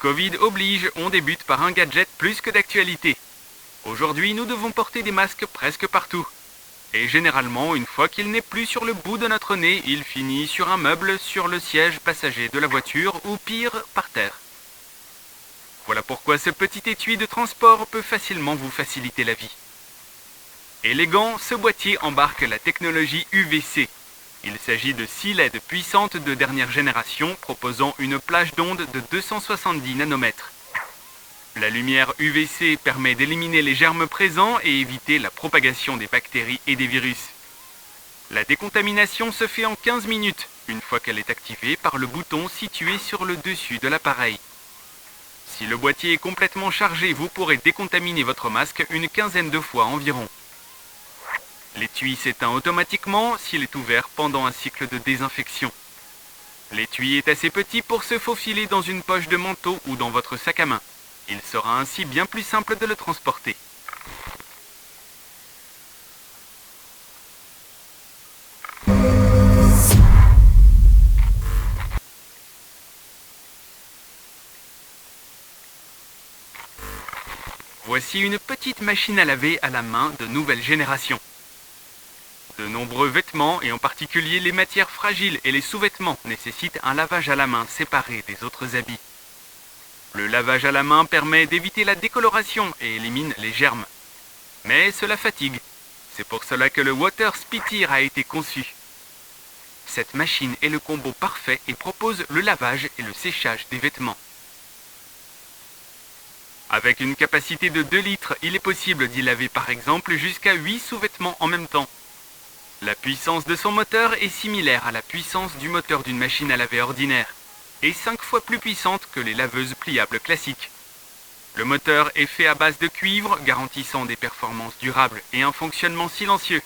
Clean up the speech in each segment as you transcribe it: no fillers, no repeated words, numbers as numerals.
Covid oblige, on débute par un gadget plus que d'actualité. Aujourd'hui, nous devons porter des masques presque partout. Et généralement, une fois qu'il n'est plus sur le bout de notre nez, il finit sur un meuble, sur le siège passager de la voiture ou pire, par terre. Voilà pourquoi ce petit étui de transport peut facilement vous faciliter la vie. Élégant, ce boîtier embarque la technologie UVC. Il s'agit de 6 LED puissantes de dernière génération proposant une plage d'onde de 270 nanomètres. La lumière UVC permet d'éliminer les germes présents et éviter la propagation des bactéries et des virus. La décontamination se fait en 15 minutes, une fois qu'elle est activée par le bouton situé sur le dessus de l'appareil. Si le boîtier est complètement chargé, vous pourrez décontaminer votre masque une quinzaine de fois environ. L'étui s'éteint automatiquement s'il est ouvert pendant un cycle de désinfection. L'étui est assez petit pour se faufiler dans une poche de manteau ou dans votre sac à main. Il sera ainsi bien plus simple de le transporter. Voici une petite machine à laver à la main de nouvelle génération. De nombreux vêtements, et en particulier les matières fragiles et les sous-vêtements, nécessitent un lavage à la main séparé des autres habits. Le lavage à la main permet d'éviter la décoloration et élimine les germes. Mais cela fatigue. C'est pour cela que le Water Spittir a été conçu. Cette machine est le combo parfait et propose le lavage et le séchage des vêtements. Avec une capacité de 2 litres, il est possible d'y laver par exemple jusqu'à 8 sous-vêtements en même temps. La puissance de son moteur est similaire à la puissance du moteur d'une machine à laver ordinaire, et 5 fois plus puissante que les laveuses pliables classiques. Le moteur est fait à base de cuivre, garantissant des performances durables et un fonctionnement silencieux.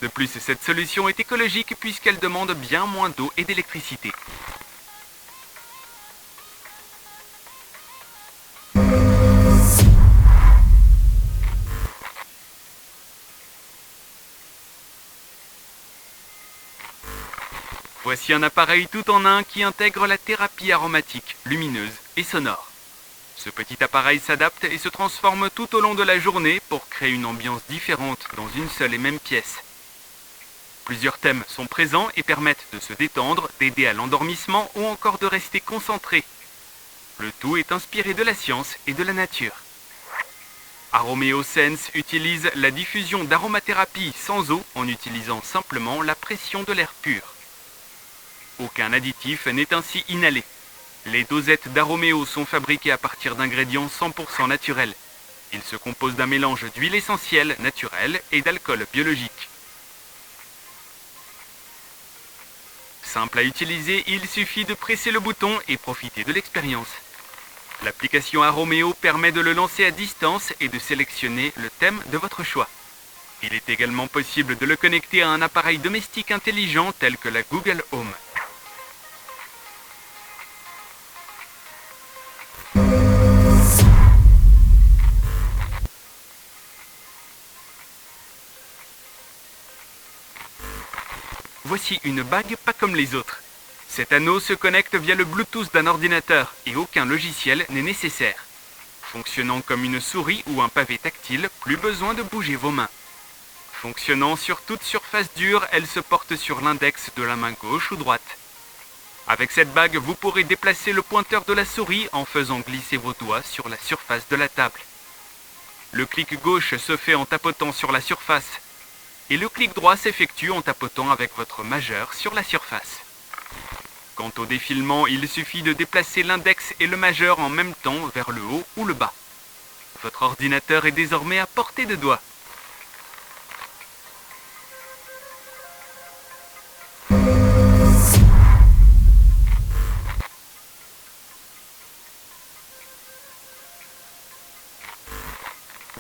De plus, cette solution est écologique puisqu'elle demande bien moins d'eau et d'électricité. Voici un appareil tout en un qui intègre la thérapie aromatique, lumineuse et sonore. Ce petit appareil s'adapte et se transforme tout au long de la journée pour créer une ambiance différente dans une seule et même pièce. Plusieurs thèmes sont présents et permettent de se détendre, d'aider à l'endormissement ou encore de rester concentré. Le tout est inspiré de la science et de la nature. Aromeo Sense utilise la diffusion d'aromathérapie sans eau en utilisant simplement la pression de l'air pur. Aucun additif n'est ainsi inhalé. Les dosettes d'Aromeo sont fabriquées à partir d'ingrédients 100% naturels. Ils se composent d'un mélange d'huile essentielle naturelle et d'alcool biologique. Simple à utiliser, il suffit de presser le bouton et profiter de l'expérience. L'application Aromeo permet de le lancer à distance et de sélectionner le thème de votre choix. Il est également possible de le connecter à un appareil domestique intelligent tel que la Google Home. Voici une bague pas comme les autres. Cet anneau se connecte via le Bluetooth d'un ordinateur et aucun logiciel n'est nécessaire. Fonctionnant comme une souris ou un pavé tactile, plus besoin de bouger vos mains. Fonctionnant sur toute surface dure, elle se porte sur l'index de la main gauche ou droite. Avec cette bague, vous pourrez déplacer le pointeur de la souris en faisant glisser vos doigts sur la surface de la table. Le clic gauche se fait en tapotant sur la surface. Et le clic droit s'effectue en tapotant avec votre majeur sur la surface. Quant au défilement, il suffit de déplacer l'index et le majeur en même temps vers le haut ou le bas. Votre ordinateur est désormais à portée de doigt.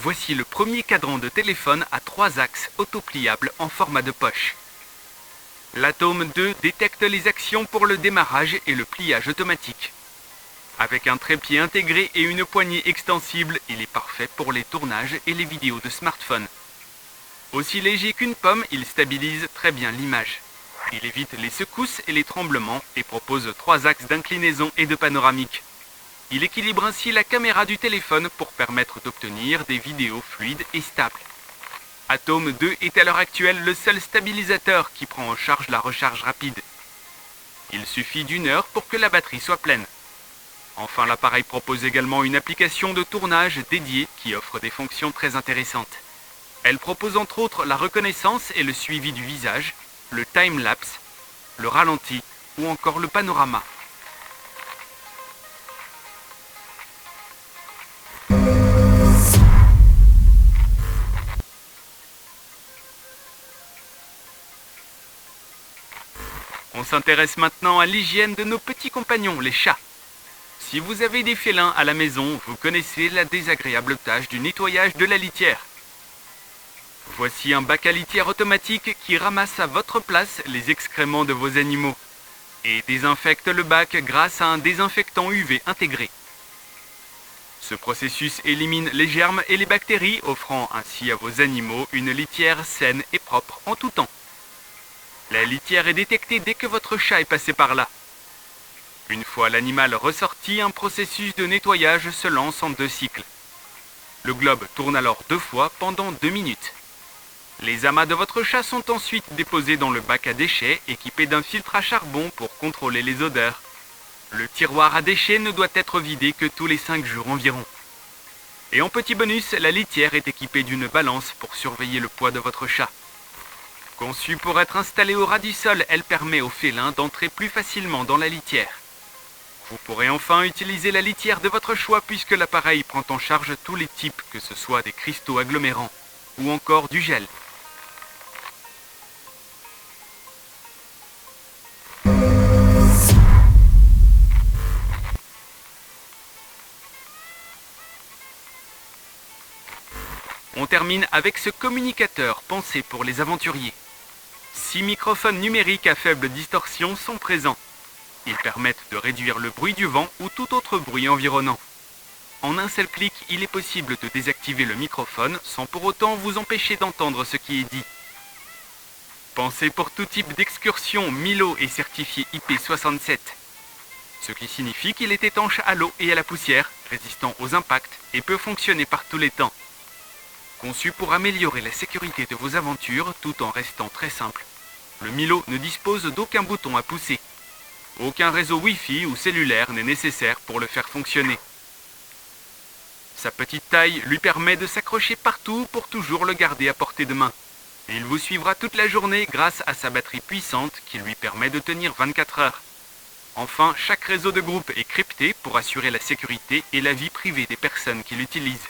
Voici le premier cadran de téléphone à 3 axes autopliable en format de poche. L'Atome 2 détecte les actions pour le démarrage et le pliage automatique. Avec un trépied intégré et une poignée extensible, il est parfait pour les tournages et les vidéos de smartphone. Aussi léger qu'une pomme, il stabilise très bien l'image. Il évite les secousses et les tremblements et propose 3 axes d'inclinaison et de panoramique. Il équilibre ainsi la caméra du téléphone pour permettre d'obtenir des vidéos fluides et stables. Atom 2 est à l'heure actuelle le seul stabilisateur qui prend en charge la recharge rapide. Il suffit d'1 heure pour que la batterie soit pleine. Enfin, l'appareil propose également une application de tournage dédiée qui offre des fonctions très intéressantes. Elle propose entre autres la reconnaissance et le suivi du visage, le time-lapse, le ralenti ou encore le panorama. On s'intéresse maintenant à l'hygiène de nos petits compagnons, les chats. Si vous avez des félins à la maison, vous connaissez la désagréable tâche du nettoyage de la litière. Voici un bac à litière automatique qui ramasse à votre place les excréments de vos animaux et désinfecte le bac grâce à un désinfectant UV intégré. Ce processus élimine les germes et les bactéries, offrant ainsi à vos animaux une litière saine et propre en tout temps. La litière est détectée dès que votre chat est passé par là. Une fois l'animal ressorti, un processus de nettoyage se lance en 2 cycles. Le globe tourne alors 2 fois pendant 2 minutes. Les amas de votre chat sont ensuite déposés dans le bac à déchets équipé d'un filtre à charbon pour contrôler les odeurs. Le tiroir à déchets ne doit être vidé que tous les 5 jours environ. Et en petit bonus, la litière est équipée d'une balance pour surveiller le poids de votre chat. Conçue pour être installée au ras du sol, elle permet aux félins d'entrer plus facilement dans la litière. Vous pourrez enfin utiliser la litière de votre choix puisque l'appareil prend en charge tous les types, que ce soit des cristaux agglomérants ou encore du gel. On termine avec ce communicateur pensé pour les aventuriers. 6 microphones numériques à faible distorsion sont présents. Ils permettent de réduire le bruit du vent ou tout autre bruit environnant. En un seul clic, il est possible de désactiver le microphone sans pour autant vous empêcher d'entendre ce qui est dit. Pensé pour tout type d'excursion, Milo est certifié IP67, ce qui signifie qu'il est étanche à l'eau et à la poussière, résistant aux impacts et peut fonctionner par tous les temps. Conçu pour améliorer la sécurité de vos aventures tout en restant très simple, le Milo ne dispose d'aucun bouton à pousser. Aucun réseau Wi-Fi ou cellulaire n'est nécessaire pour le faire fonctionner. Sa petite taille lui permet de s'accrocher partout pour toujours le garder à portée de main. Il vous suivra toute la journée grâce à sa batterie puissante qui lui permet de tenir 24 heures. Enfin, chaque réseau de groupe est crypté pour assurer la sécurité et la vie privée des personnes qui l'utilisent.